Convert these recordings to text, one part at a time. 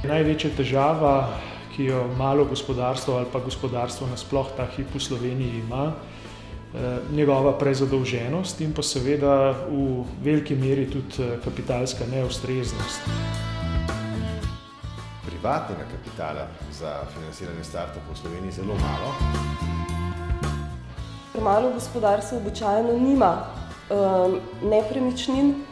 Največja težava, ki jo malo gospodarstvo ali pa gospodarstvo nasploh ta hip v Sloveniji ima, njegova prezadolženost in pa seveda v veliki meri tudi kapitalska neustreznost. Privatnega kapitala za financiranje startupov v Sloveniji zelo malo. Malo gospodarstvo običajno nima nepremičnin.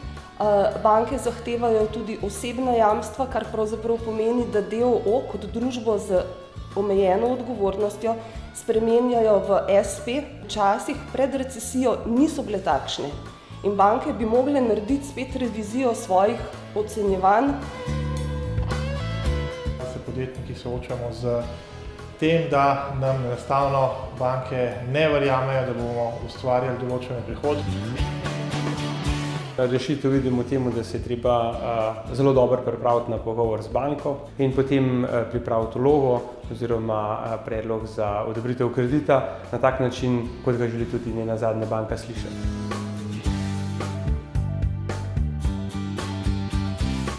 Banke zahtevajo tudi osebna jamstva, kar pravzaprav pomeni, da d.o.o. kot družbo z omejeno odgovornostjo spremenjajo v s.p. Včasih pred recesijo niso bile takšne in banke bi mogle narediti spet revizijo svojih ocenjevanj. Se podjetniki soočamo z tem, da nam enostavno banke ne verjamejo, da bomo ustvarjali določene prihodke. Rešitev vidimo temu, da se je treba zelo dobro pripraviti na pogovor z banko in potem pripraviti vlogo oziroma predlog za odobritev kredita na tak način, kot ga želi tudi njena zadnja banka slišati.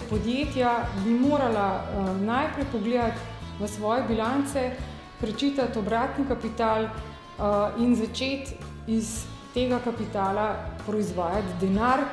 Podjetja bi morala najprej pogledati v svoje bilance, prečitati obratni kapital in začeti iz tega kapitala proizvajati denar.